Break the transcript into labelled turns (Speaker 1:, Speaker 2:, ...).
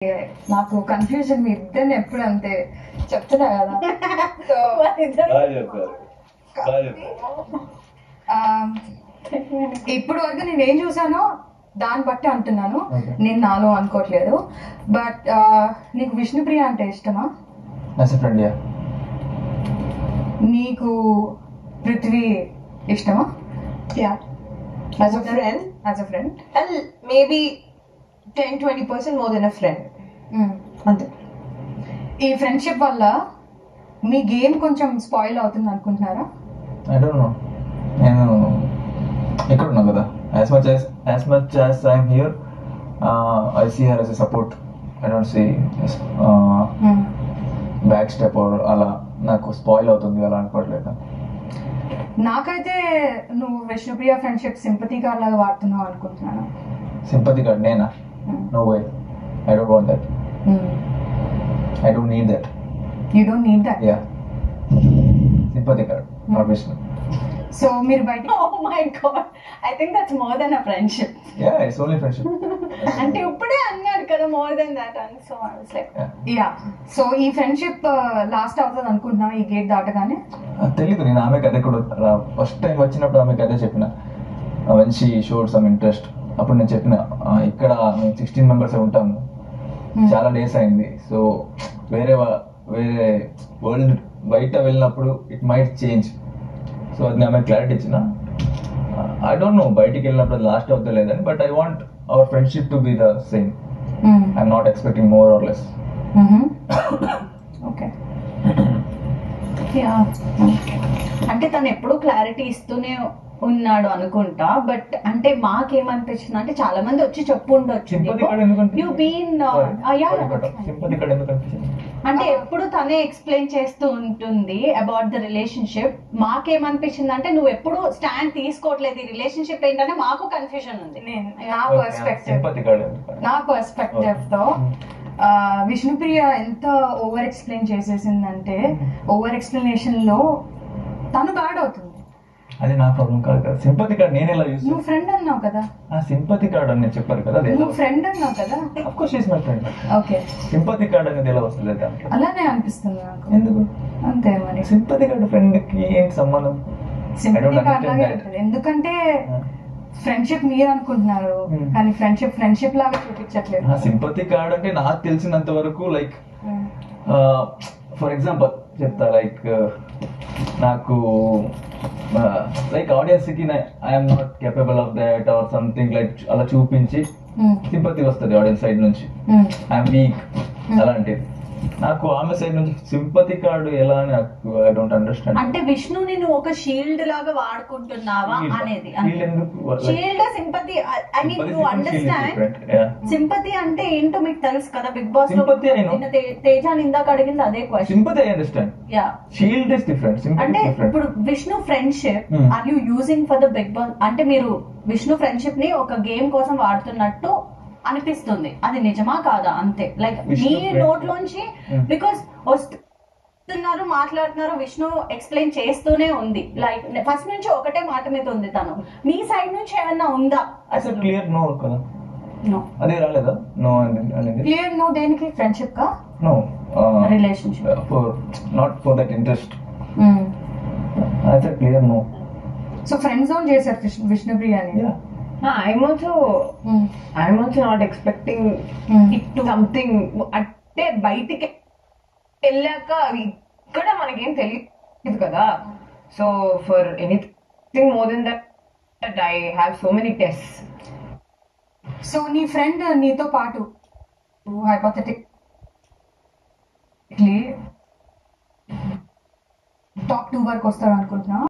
Speaker 1: నాకు కన్ఫ్యూజన్ మీ ఇద్దరిని ఎప్పుడు అంతే చెప్తున్నా కదా. సో ఇప్పుడు వరకు నేను ఏం చూసానో దాన్ని బట్టి అంటున్నాను, నేను నాలో అనుకోవట్లేదు. బట్ నీకు విష్ణుప్రియ అంటే ఇష్టమా? నీకు పృథ్వీ ఇష్టమా?
Speaker 2: As a friend, and maybe 10-20% more than a friend. అంతే.
Speaker 1: ఈ ఫ్రెండ్షిప్ వల్ల మీ గేమ్ కొంచెం స్పాయిల్ అవుతుంది అనుకుంటున్నారా?
Speaker 3: I don't know. నేను ఇక్కడ ఉన్నా కదా, as much as I'm here, I see her as a support. I don't see back step అలా నాకు స్పాయిల్ అవుతుంది అలా అనుకోవట్లేదు.
Speaker 1: నాకైతే నువ్వు విష్ణుప్రియ ఫ్రెండ్షిప్ సింపతి కార్డ్ లాగా వాడుతున్నావు అనుకుంటున్నాను.
Speaker 3: సింపతి కార్డ్ నేనా? No way, I don't want that. I don't need that.
Speaker 1: You don't need that?
Speaker 3: Yeah. Sympathy card, not Vishnu.
Speaker 1: So, మీరు బయట.
Speaker 2: Oh my God, I think that's more than a friendship.
Speaker 3: Yeah, it's only friendship.
Speaker 2: అంటే ఇప్పుడే అన్నారు కదా more than that, and so I was like,
Speaker 1: yeah. So, ఈ friendship last అవుతుంది అనుకుంటున్నావు ఈ గేట్ దాటగానే?
Speaker 3: తెలీదు, నేను ఆమె కథ కూడా ఫస్ట్ టైం వచ్చినప్పుడు ఆమె కథ చెప్పిన, when she showed some interest, అప్పుడు నేను చెప్పిన ఇక్కడ మేము 16 members ఉంటాము, చాలా డేస్ అయింది, సో వేరే వరల్డ్ బయట వెళ్ళినప్పుడు ఇట్ మైట్ చేంజ్, సో అది ఆమె క్లారిటీ ఇచ్చిన. ఐ డోంట్ నో బయటికి వెళ్ళినప్పుడు లాస్ట్ అవుతా లేదని, but I want hour friendship to be the same. I'm not expecting more or less.
Speaker 1: Okay.
Speaker 2: అంటే తను ఎప్పుడు క్లారిటీ ఇస్తూనే ఉన్నాడు అనుకుంటా, బట్ అంటే మాకేమనిపించింది అంటే చాలా మంది వచ్చి చెప్పు ఉండొచ్చు, అంటే ఎప్పుడు తనే ఎక్స్ప్లెయిన్ చేస్తూ ఉంటుంది అబౌట్ ద రిలేషన్షిప్. మాకేమనిపించింది అంటే నువ్వు ఎప్పుడు స్టాండ్ తీసుకోవట్లేదు ఈ రిలేషన్షిప్ ఏంటంటే మాకు కన్ఫ్యూజన్ ఉంది.
Speaker 1: నా పర్స్పెక్టివ్ తో విష్ణుప్రియ ఎంత ఓవర్ ఎక్స్ప్లెయిన్ చేసేసిందంటే ఓవర్ ఎక్స్ప్లెనేషన్ లో తను బ్యాడ్ అవుతుంది.
Speaker 3: అది నా ప్రాబ్లం కాదు కదా. సింపతి కార్డ్ నేను ఎలా యూస్?
Speaker 1: నువ్వు ఫ్రెండ్ అన్నావు కదా.
Speaker 3: సింపతి కార్డ్ అని చెప్పారు కదా.
Speaker 1: నువ్వు ఫ్రెండ్ అన్నావు కదా.
Speaker 3: Of course she is my friend.
Speaker 1: Okay.
Speaker 3: Sympathy card అనేది ఎలా వస్తుంది దాంట్లో?
Speaker 1: అలానే అనిపిస్తుంది నాకు.
Speaker 3: ఎందుకు?
Speaker 1: అంతే మరి.
Speaker 3: సింపతి కార్డ్ ఫ్రెండ్ కి ఏంటి సంబంధం?
Speaker 1: సింపతి కార్డ్ లాగే ఉంటుంది, ఎందుకంటే ఫ్రెండ్షిప్ మీరు అనుకుంటున్నారు కానీ ఫ్రెండ్షిప్ లాగా చూపించట్లేదు.
Speaker 3: సింపతి కార్డ్ అంటే నాకు తెలిసినంత వరకు లైక్ ఫర్ ఎగ్జాంపుల్ చెప్తా, లైక్ నాకు లైక్ ఆడియన్స్ కి I'm not capable of that or something like అలా చూపించి సింపతి వస్తుంది ఆడియన్స్ సైడ్ నుంచి. ఐఎమ్ వీక్ అలాంటిది. నాకు ఆమె సైడ్ నుంచి సింపతి కార్డు ఎలా అని నాకు ఐ డోంట్ అండర్స్టాండ్.
Speaker 2: అంటే విష్ణుని నువ్వు ఒక షీల్డ్ లాగా వాడుకుంటున్నావా అనేది. Shield sympathy, I mean you understand sympathy అంటే ఏంటో మీకు తెలుసు కదా. బిగ్ బాస్ లో తేజాని ఇందాక అడిగింది అదే question.
Speaker 3: Sympathy I understand, yeah. Shield is different.
Speaker 2: అంటే ఇప్పుడు Vishnu friendship are you using for the Big Boss, అంటే మీరు విష్ణు ఫ్రెండ్షిప్ ని ఒక గేమ్ కోసం వాడుతున్నట్టు అనిపిస్తుంది, అది నిజమా కాదా? అంతే. లైక్ మీ నోట్లోంచి బికాస్ వస్తున్నారు మాట్లాడుతున్నారు, విష్ణు ఎక్స్ప్లెయిన్ చేస్తూనే ఉంది, లైక్ ఫస్ట్ నుంచి ఒకటే మాట మీద ఉంది తను. మీ సైడ్ నుంచి ఏమన్నా ఉందా?
Speaker 3: అసలు క్లియర్ నో కదా.
Speaker 1: నో
Speaker 3: అదే రాలేదా? నో అనేది
Speaker 1: క్లియర్ నో. దేనికి? ఫ్రెండ్షిప్ కా?
Speaker 3: No,
Speaker 1: relationship.
Speaker 3: For not for that interest. I said clear no.
Speaker 1: So friend zone చేశారు విష్ణుప్రియని.
Speaker 4: I'm also not expecting it to something. అంటే బయటికి వెళ్ళాక ఇక్కడ మనకేం తెలియదు కదా. So for anything more than that I have so many tests.
Speaker 1: So నీ friend నీతో పాటు హైపోథెటిక్లీ టాప్ 2 వరకు వస్తాడు అనుకుంటున్నా.